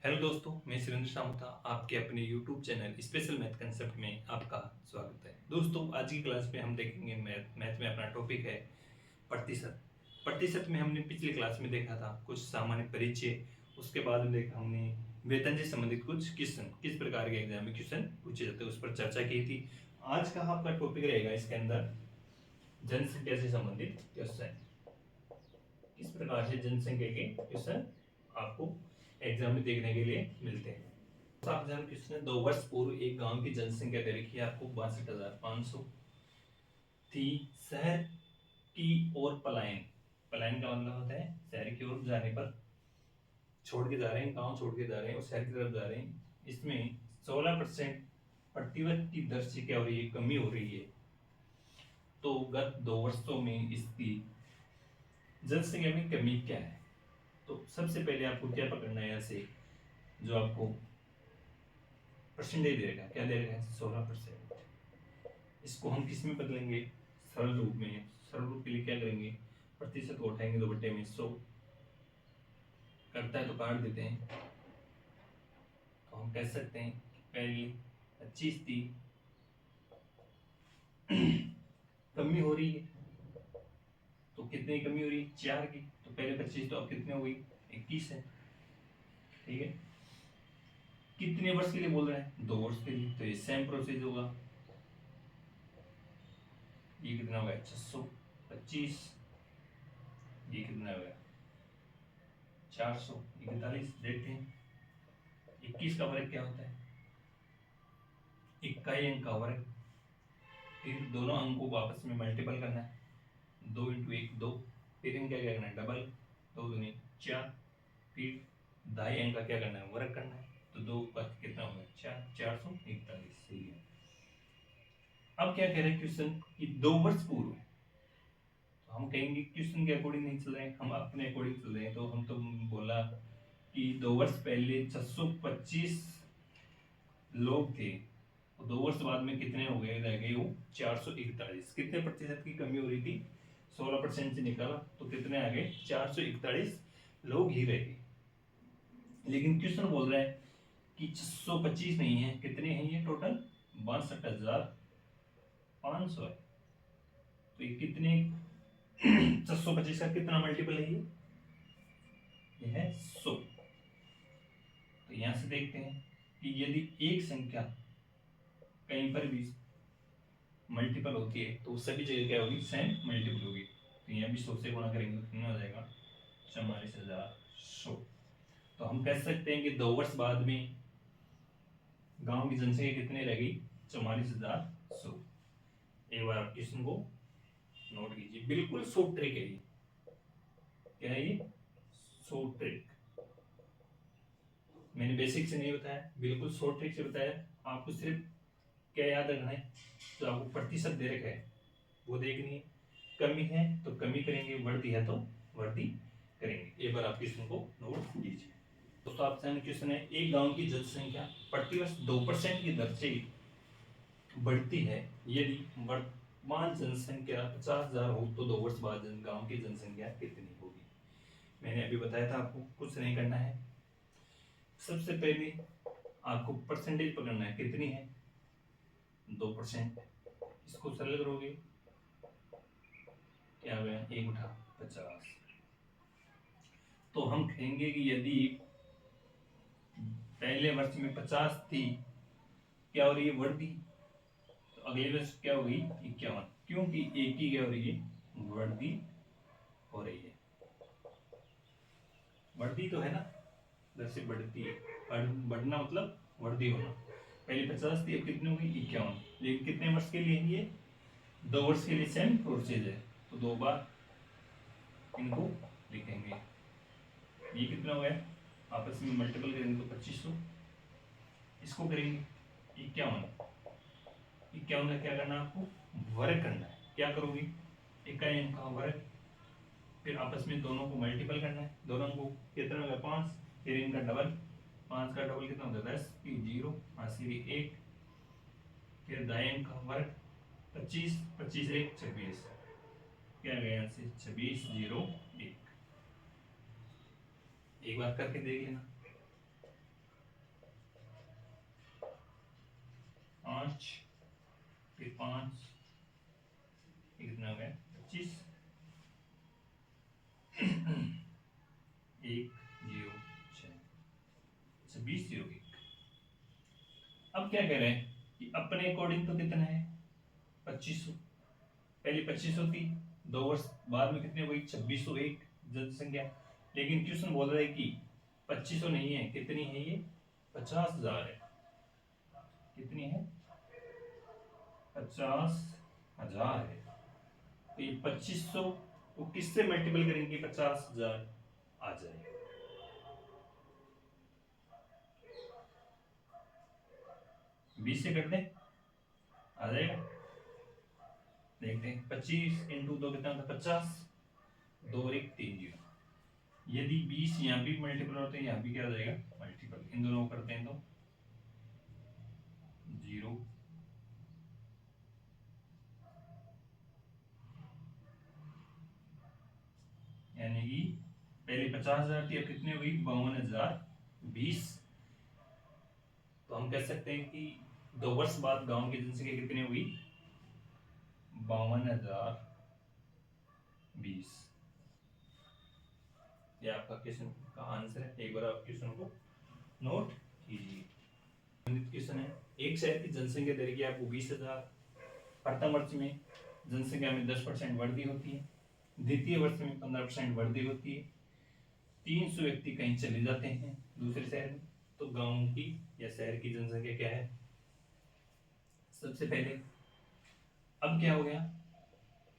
Hello दोस्तों, मैं सुरेंद्र सामुता आपके अपने YouTube channel special math concept में आपका स्वागत है। दोस्तों, आज की क्लास में हम देखेंगे मैथ में अपना टॉपिक है प्रतिशत। प्रतिशत में हमने पिछली क्लास में देखा था कुछ सामान्य परिचय, उसके बाद में देखा हमने वेतन से संबंधित कुछ क्वेश्चन, किस प्रकार के एग्जाम में क्वेश्चन पूछे जाते हैं उस पर चर्चा की थी। आज का आपका टॉपिक रहेगा इसके अंदर जनसंख्या से संबंधित क्वेश्चन। किस प्रकार से जनसंख्या के क्वेश्चन आपको एग्जाम में देखने के लिए मिलते हैं। सात हजार क्वेश्चन है। 2 वर्ष पूर्व एक गांव की जनसंख्या दे रखी है आपको 62,500 थी। शहर की ओर पलायन, पलायन का मतलब होता है शहर की ओर जाने पर, छोड़ के जा रहे हैं, गांव छोड़ के जा रहे हैं और शहर की तरफ जा रहे हैं। इसमें 16% प्रतिवर्ष की दर से क्या हो रही है, कमी हो रही है। तो गत 2 वर्षों में इसकी जनसंख्या में कमी क्या है। तो सबसे पहले आपको क्या पकड़ना है, यहाँ से जो आपको परसेंटेज दे रखा है, क्या दे रखा है, 16%। इसको हम किस में बदलेंगे, सरल रूप में। सरल रूप के लिए क्या करेंगे, प्रतिशत को उठाएंगे 2 बटे में 100, करता है तो काट देते हैं। तो हम कह सकते हैं पहले 25 थी, कमी हो रही है। तो कितनी कमी हो रही है, 4 की। तो पहले 25 तो अब कितने हो गई, 21 है। ठीक है, कितने वर्ष के लिए बोल रहे हैं, 2 वर्ष के लिए। तो ये सेम प्रोसेस होगा। ये कितना होगा, 625। ये कितना होगा, 441। देखते हैं 21 का वर्ग क्या होता है, इकाई अंक का वर्ग। फिर दोनों अंकों को आपस में मल्टीपल करना है, 2 × 1 2। फिर इनका क्या करना है, डबल, 2 दूनी 4। फिर दाई अंक का क्या करना है, वर्ग करना है। तो 2 का कितना होगा, 4, 441। सही है। अब क्या कह रहे हैं क्वेश्चन कि 2 वर्ष पूर्व है। तो हम कहेंगे क्वेश्चन के अकॉर्डिंग नहीं चल रहे हैं, हम अपने अकॉर्डिंग चल रहे हैं। तो हम तो बोला कि 2 वर्ष पहले 625 लोग थे, तो 2 वर्ष बाद में कितने हो गए, रह गए वो 441। कितने प्रतिशत की कमी हो रही थी, 16% से निकाला तो कितने आ गए, 441 लोग ही रह गए। लेकिन क्वेश्चन बोल रहा है कि 625 नहीं है, कितने हैं ये टोटल, 62,500 है। तो ये कितने 625 का कितना मल्टीपल है, ये है 100। तो यहां से देखते हैं कि यदि एक संख्या कहीं पर भी मल्टीपल होती है तो सभी जगह क्या होगी, सेम मल्टीपल होगी। तो यहाँ भी 100 से गुणा करेंगे तो कितना हो जाएगा, 44,100। तो हम कह सकते हैं कि 2 वर्ष बाद में गांव की जनसंख्या कितनी रह गई, 44,100। एक बार आप क्वेश्चन को नोट कीजिए, बिल्कुल शॉर्ट ट्रिक है ये। क्या है ये, शॉर्ट ट्रिक। मैंने बेसिक से नहीं बताया, बिल्कुल शॉर्ट ट्रिक से बताया। आपको सिर्फ क्या याद रखना है, जो आपको प्रतिशत दे रखा है वो देखनी है। कमी है तो कमी करेंगे, वृद्धि है तो वृद्धि करेंगे। एक बार आप क्वेश्चन को नोट कीजिए। दोस्तों, आपसे क्वेश्चन है, एक गांव की जनसंख्या प्रतिवर्ष 2% की दर से बढ़ती है। यदि वर्तमान जनसंख्या 50,000 हो तो 2 वर्ष बाद गांव की जनसंख्या कितनी होगी। मैंने अभी बताया था आपको कुछ नहीं करना है। सबसे पहले आपको परसेंटेज पकड़ना है, कितनी है, 2%। इसको सरल करोगे क्या हो गया, 1/50। तो हम कहेंगे कि यदि पहले वर्ष में 50 थी, क्या हो रही है, वृद्धि। तो अगले वर्ष क्या होगी, 51, क्योंकि एक ही क्या हो रही है, वृद्धि हो रही है। वृद्धि तो है ना, जैसे बढ़ती है, बढ़ना मतलब वृद्धि होना। पहले 50 थी, अब कितनी होगी, 51। लेकिन कितने वर्ष के लिए ये, 2 वर्ष के लिए सेम प्रोसेस है। तो 2 बार इनको लिखेंगे। ये कितना हो गया, आपस में मल्टीपल करेंगे तो 2500। इसको करेंगे 51। 51 का क्या करना है आपको, वर्ग करना है। क्या करोगे, इकाई अंक का वर्ग, फिर आपस में दोनों को मल्टीपल करना है। दोनों को कितना होगा, 5। फिर इनका डबल, 5 का डबल कितना होता है, 10। फिर 0, 1, फिर दाएं अंक का वर्ग 25, 25 1 26। क्या गया यहाँ से, 26 0 1। एक बार करके देख लेना। 5, फिर 5, कितना हो गया 25, 1 0 6, 20 हो गई। अब क्या कह रहे हैं कि अपने अकॉर्डिंग तो कितना है 2500, पहले 2500 थी, 2 वर्ष बाद में कितने हुई 2601 जनसंख्या। लेकिन क्वेश्चन बोल रहा है कि 2500 नहीं है, कितनी है ये 50,000 है। कितनी है 50,000 है। तो ये 2500 को किससे मल्टीपल करेंगे 50,000 आ जाएगा। 20 से कर दें आ जाएगा। देखते हैं 25 इंटू 2 कितना होता है 50, 2 और 1 3 0। यदि 20 यहाँ भी मल्टीपल होते हैं यहाँ भी क्या हो जाएगा मल्टीपल, इन दोनों को करते हैं तो 0, यानी कि पहले 50,000 थी, अब कितनी हुई 52,020। तो हम कह सकते हैं कि 2 वर्ष बाद गांव की जनसंख्या कितनी हुई 52,020। ये आपका क्वेश्चन का आंसर है। एक बार आप क्वेश्चन को नोट कीजिए। क्वेश्चन है, एक शहर की जनसंख्या दर आपको 20,000। प्रथम वर्ष में जनसंख्या में 10% वृद्धि होती है, द्वितीय वर्ष में 15% वृद्धि होती है, 300 व्यक्ति कहीं चले जाते हैं दूसरे शहर में, तो गांव की या शहर की जनसंख्या क्या है। सबसे पहले अब क्या हो गया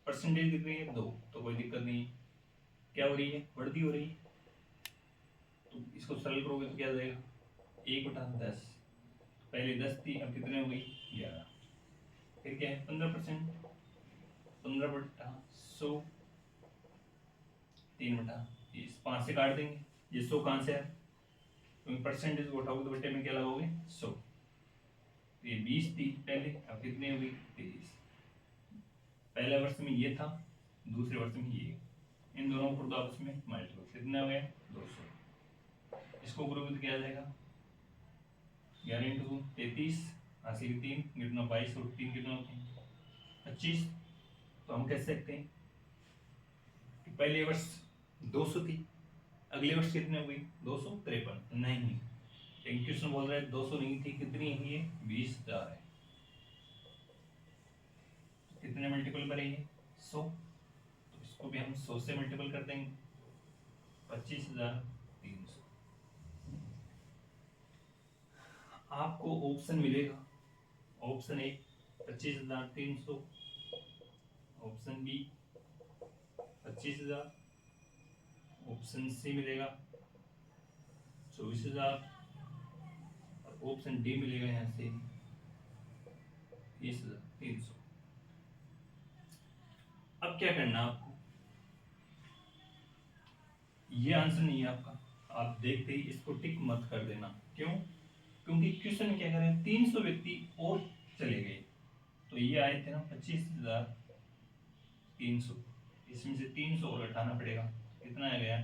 परसेंटेज दिख रही है 2, तो कोई दिक्कत नहीं, क्या हो रही है वृद्धि हो रही है। तो इसको सरल करोगे तो क्या हो जाएगा 1/10, पहले 10 थी अब कितने हो गई 11। फिर क्या है 15%, 15/100, 3/30, 5 से काट देंगे। ये 100 कहाँ से है, क्योंकि परसेंटेज को उठाओगे तो बट्टे में क्या लगाओगे 100। ये 20 थी पहले, अब कितने हुई 23। पहले वर्ष में ये था, दूसरे वर्ष में ये, इन दोनों को आपस में मल्टीपल, कितना हो गया 200। इसको करोगे तो क्या आ जाएगा 11 इंटू 33, 83, 3 कितना 22 और 3 कितना होते हैं 25। तो हम कह सकते हैं कि पहले वर्ष 200 थी, अगले वर्ष कितने हुई 253। नहीं, एक क्वेश्चन बोल रहा है 200 नहीं थी, कितनी है ये 20,000 है। कितने मल्टीपल करेंगे 100, तो इसको भी हम 100 से मल्टीपल कर देंगे 25,300। आपको ऑप्शन मिलेगा, option A 25,300, option B 25,000, option C मिलेगा 24,000 और ऑप्शन डी मिलेगा यहाँ से 30,300। अब क्या करना आपको, ये आंसर नहीं है आपका, आप देखते ही इसको टिक मत कर देना। क्यों, क्योंकि क्वेश्चन क्या कर रहे हैं 300 व्यक्ति और चले गए, तो ये आए थे ना 25,300, इसमें से 300 और घटाना पड़ेगा, कितना आ गया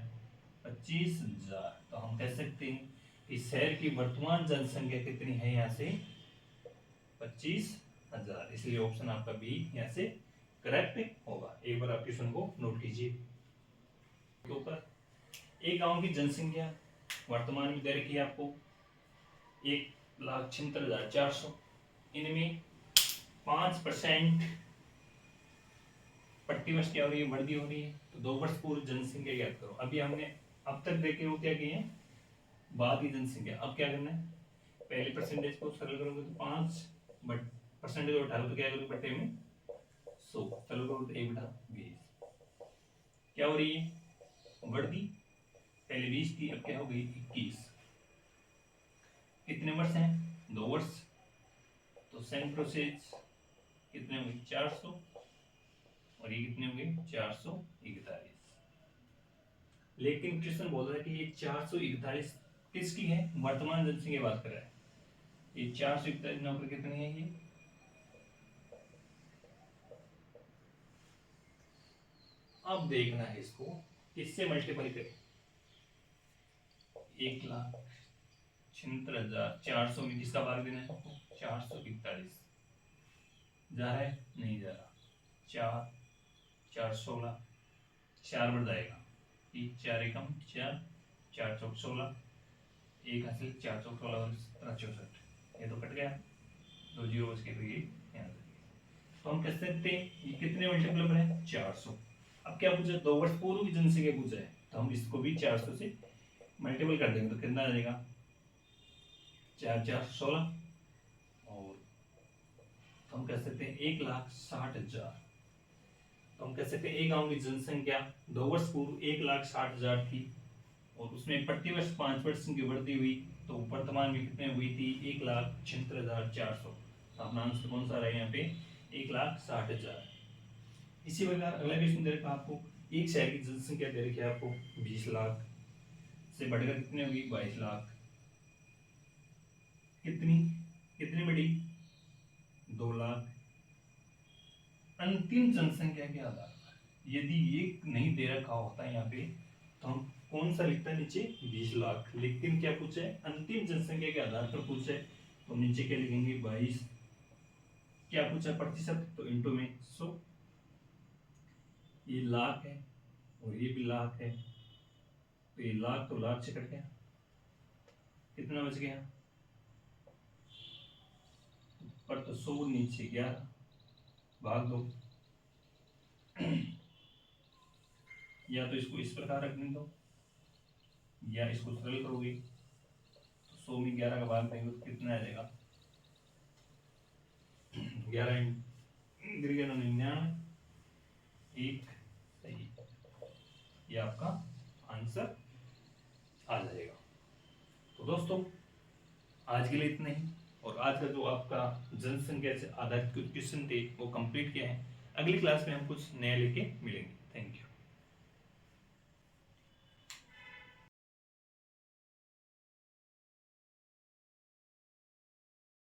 25,000। तो हम कह सकते हैं कि शहर की वर्तमान जनसंख्या कितनी है यहाँ से 25,000, इसलिए ऑप्शन आपका बी यहाँ से करेक्ट होगा। एक बार आप क्वेश्चन को नोट कीजिए। तो ऊपर एक गांव की जनसंख्या वर्तमान में दे रखी है आपको 1,76,400, इनमें 5% प्रतिवर्ष क्या हो रही है वृद्धि हो रही है। तो 2 वर्ष पूर्व जनसंख्या ज्ञात करो। अभी हमने अब तक देखे वो क्या किए हैं बाद की जनसंख्या। अब क्या करना है, पहले परसेंटेज को सरल करोगे तो 5 बट परसेंटेज उठा लो तो क्या करोगे बट्टे में 100, सरल करोगे तो 1/20। क्या हो रही है वृद्धि, पहले 20 थी अब क्या हो गई 21। कितने वर्ष हैं 2 वर्ष, तो सेम प्रोसेस कितने होंगे 400 और ये कितने होंगे 441। लेकिन क्वेश्चन बोल रहा है कि ये 441 किसकी है, वर्तमान जनसंख्या की बात कर रहा है। ये 441 नंबर कितनी है, ये अब देखना है इसको किससे मल्टीपल करें। 1,76,400 में किसका भाग देना है 441, जा रहा है? नहीं जा रहा। 4, 4 16, 4 बढ़ जाएगा कि 4 एकम 4, 4 चौक 16, एक हासिल 4 चौक 16 और 64, ये तो कट गया, 2 जीरो बच गए, तो ये यहाँ से। तो हम कह सकते हैं ये कितने मल्टीपल है? 400। अब क्या पूछा? 2 वर्ष पूर्व की जनसंख्या पूछा है, तो हम इसको भी 400 से मल्टीपल कर देंगे तो कितना आ जाएगा? 4 4 16, और तो हम कह सकते हैं 1,60,000। तो हम कह सकते हैं एक गांव की जनसंख्या 2 वर्ष पूर्व 1,60,000 थी, और उसमें प्रतिवर्ष 5% की वृद्धि हुई, तो वर्तमान में कितने हुई थी? 1,76,400। तो अपना आंसर कौन सा रहा यहाँ पे? 1,60,000। इसी प्रकार अगला क्वेश्चन दे रखा आपको, एक शहर की जनसंख्या दे रखी है आपको 20 लाख से बढ़कर कितने होगी? 22 लाख। कितनी कितनी बड़ी? 2 लाख। अंतिम जनसंख्या के आधार पर यदि ये नहीं दे रखा होता है यहाँ पे, तो हम कौन सा लिखता है नीचे? 20 लाख। लेकिन क्या पूछा है? अंतिम जनसंख्या के आधार पर पूछा है, तो नीचे क्या लिखेंगे? 22। क्या पूछा? प्रतिशत, तो इंटू में 100। ये लाख है और ये भी लाख है, तो ये लाख तो लाख से कट गया, कितना बच गया? पर तो 100, नीचे 11, भाग दो। या तो इसको इस प्रकार रखने दो, या इसको सरल करोगे तो 100 में 11 का भाग देंगे तो कितना आ जाएगा? 11 99, एक सही। ये आपका आंसर आ जाएगा। तो दोस्तों आज के लिए इतना ही, और आज का जो आपका जनसंख्या से आधारित कुछ क्वेश्चन थे वो कंप्लीट किया है। अगली क्लास में हम कुछ नया लेके मिलेंगे। Thank you.